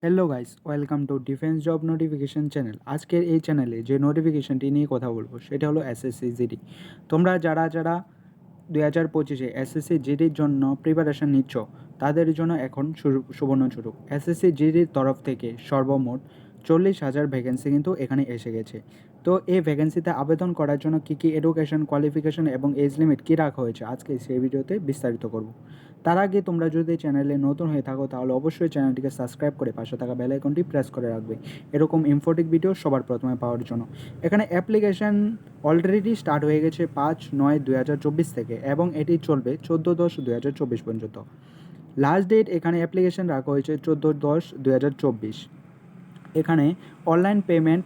Hello guys, welcome to defence job notification channel. আজকের এই চ্যানেলে যে নোটিফিকেশনটি নিয়ে কথা বলবো সেটা হলো এসএসসি জিডি। তোমরা যারা 2025-এ এসএসসি জিডির জন্য প্রিপারেশন নিচ্ছ তাদের জন্য এখন সুবর্ণ সুযোগ। এসএসসি জিডির তরফ থেকে সর্বমোট 40,000 ভ্যাকেন্সি কিন্তু এখানে এসে গেছে। তো এই ভ্যাকেন্সিতে আবেদন করার জন্য কী এডুকেশন কোয়ালিফিকেশন এবং এজ লিমিট কী রাখা হয়েছে আজকে সেই ভিডিওতে বিস্তারিত করব। তার আগে তোমরা যদি চ্যানেলে নতুন হয়ে থাকো তাহলে অবশ্যই চ্যানেলটিকে সাবস্ক্রাইব করে পাশে থাকা বেল আইকনটি প্রেস করে রাখবে এরকম ইনফোটিক ভিডিও সবার প্রথমে পাওয়ার জন্য। এখানে অ্যাপ্লিকেশন অলরেডি স্টার্ট হয়ে গেছে 5/9/2024 থেকে এবং এটি চলবে 14/10/2024 পর্যন্ত। লাস্ট ডেট এখানে অ্যাপ্লিকেশন রাখা হয়েছে 14/10/2024। এখানে অনলাইন পেমেন্ট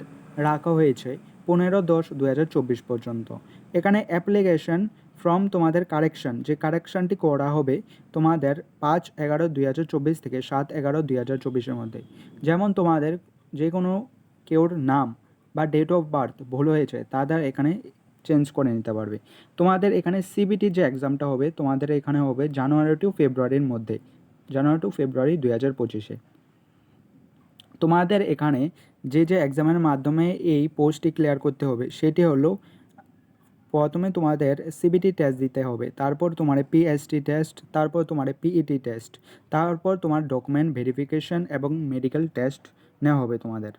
রাখা হয়েছে 15/10/2024 পর্যন্ত। এখানে অ্যাপ্লিকেশন ফ্রম তোমাদের কারেকশন যে কারেকশানটি করা হবে তোমাদের 5/11/2024 থেকে 7/11/2024 মধ্যে। যেমন তোমাদের যে কোনো কেউর নাম বা ডেট অফ বার্থ ভুল হয়েছে তাদের এখানে চেঞ্জ করে নিতে পারবে। তোমাদের এখানে সিবিটি যে এক্সামটা হবে তোমাদের এখানে হবে জানুয়ারি টু ফেব্রুয়ারির মধ্যে, জানুয়ারি টু ফেব্রুয়ারি 2025-এ। তোমাদের এখানে যে এক্সামের মাধ্যমে এই পোস্টটি ক্লিয়ার করতে হবে সেটি হলো প্রথমে তোমাদের সিবিটি টেস্ট দিতে হবে, তারপর তোমার পিএসটি টেস্ট, তারপর তোমার পিইটি টেস্ট, তারপর তোমার ডকুমেন্ট ভেরিফিকেশন এবং মেডিকেল টেস্ট নেওয়া হবে তোমাদের।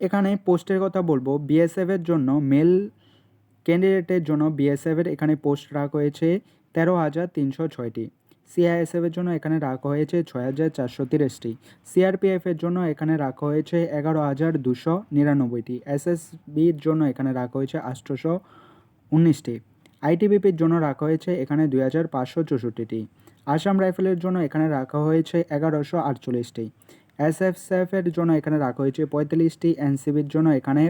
এখানে পোস্টের কথা বলবো, বিএসএফের জন্য মেল ক্যান্ডিডেটের জন্য বিএসএফের এখানে পোস্ট রাখা হয়েছে 13,306টি। সিআইএসএফের জন্য এখানে রাখা হয়েছে 6,430টি। সিআরপিএফের জন্য এখানে রাখা হয়েছে 11,299টি। এসএসবির জন্য এখানে রাখা হয়েছে 819টি। আইটিবিপির জন্য রাখা হয়েছে এখানে 2,564টি। আসাম রাইফেলের জন্য এখানে রাখা হয়েছে 1,148টি। এসএফসএফের জন্য এখানে রাখা হয়েছে 45টি। এনসিবির জন্য এখানে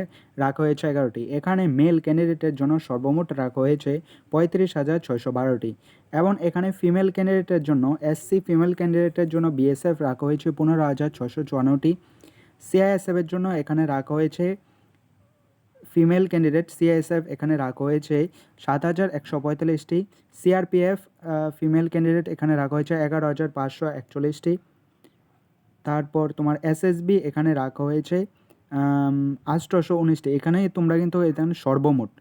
রাখা হয়েছে 11টি। এখানে মেল ক্যান্ডিডেটের জন্য সর্বমোট রাখা হয়েছে 35,612টি এবং এখানে ফিমেল ক্যান্ডিডেটের জন্য এসসি ফিমেল ক্যান্ডিডেটের জন্য বিএসএফ রাখা হয়েছে 15,654টি। সিআইএসএফের জন্য এখানে রাখা হয়েছে ফিমেল ক্যান্ডিডেট সিআইএসএফ এখানে রাখা হয়েছে 7,145টি। সিআরপিএফ ফিমেল ক্যান্ডিডেট এখানে রাখা হয়েছে 11,541টি। তারপর তোমার এসএসবি এখানে রাখা হয়েছে 819টি। এখানে তোমরা কিন্তু এখানে সর্বমোট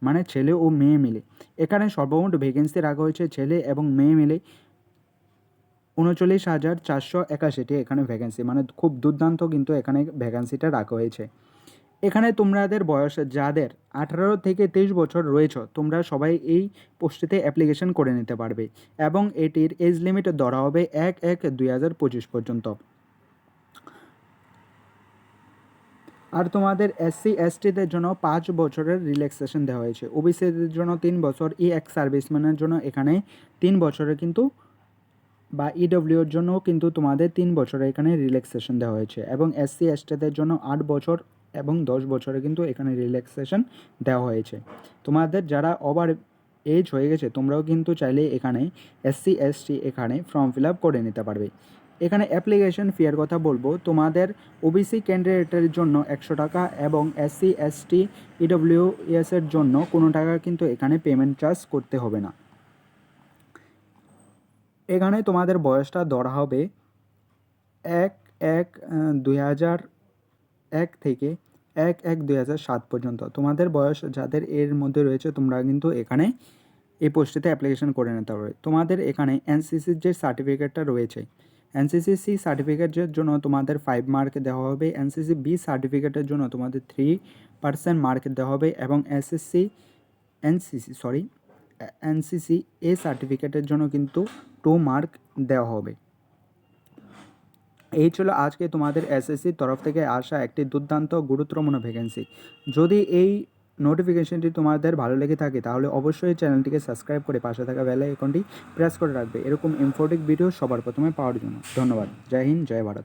মানে ছেলে ও মেয়ে মিলে এখানে সর্বমোট ভ্যাকেন্সি রাখা হয়েছে ছেলে এবং মেয়ে মিলে 39,481টি এখানে ভ্যাকেন্সি, মানে খুব দুর্দান্ত কিন্তু এখানে ভ্যাকেন্সিটা রাখা হয়েছে। এখানে তোমাদের বয়স যাদের 18 থেকে 23 বছর রয়েছে তোমরা সবাই এই পোস্টটিতে অ্যাপ্লিকেশন করে নিতে পারবে এবং এটির এজ লিমিট ধরা হবে 1/1/2025 পর্যন্ত। আর তোমাদের এসসি এসটিদের জন্য 5 বছরের রিল্যাক্সেশন দেওয়া হয়েছে। ওবিসিদের জন্য 3 বছর, এক্স সার্ভিসম্যানের জন্য এখানে 3 বছরের কিন্তু বা ইডব্লিউর জন্য কিন্তু তোমাদের 3 বছরের এখানে রিল্যাক্সেশন দেওয়া হয়েছে এবং এসসি এসটিদের জন্য 8 বছর এবং 10 বছরে কিন্তু এখানে রিল্যাক্সেশন দেওয়া হয়েছে। তোমাদের যারা ওভার এজ হয়ে গেছে তোমরাও কিন্তু চাইলে এখানে এসসি এসটি এখানে ফর্ম ফিল আপ করে নিতে পারবে। এখানে অ্যাপ্লিকেশন ফিয়ের কথা বলবো, তোমাদের ওবিসি ক্যান্ডিডেটের জন্য 100 টাকা এবং এসসি এসটি ইডব্লিউএসের জন্য কোনো টাকা কিন্তু এখানে পেমেন্ট চার্জ করতে হবে না। এখানে তোমাদের বয়সটা ধরা হবে 1/1/2001 থেকে 1/1/2007 পর্যন্ত। তোমাদের বয়স যাদের এর মধ্যে রয়েছে তোমরা কিন্তু এখানে এই পোস্টটিতে অ্যাপ্লিকেশন করে নিতে পারবে। তোমাদের এখানে এনসিসির যে সার্টিফিকেটটা রয়েছে, এনসিসি সি সার্টিফিকেটের জন্য তোমাদের 5 মার্ক দেওয়া হবে, এনসিসি বি সার্টিফিকেটের জন্য তোমাদের 3% মার্ক দেওয়া হবে এবং এনসিসি এ সার্টিফিকেটের জন্য কিন্তু 2 মার্ক দেওয়া হবে। এই ছিল আজকে তোমাদের এসএসসির তরফ থেকে আসা একটি দুর্দান্ত গুরুত্বপূর্ণ ভ্যাকেন্সি। যদি এই নোটিফিকেশনটি তোমাদের ভালো লেগে থাকে তাহলে অবশ্যই চ্যানেলটিকে সাবস্ক্রাইব করে পাশে থাকা বেল আইকনটি প্রেস করে রাখবে এরকম ইনফরমেটিভ ভিডিও সবার প্রথমে পাওয়ার জন্য। ধন্যবাদ। জয় হিন্দ, জয় ভারত।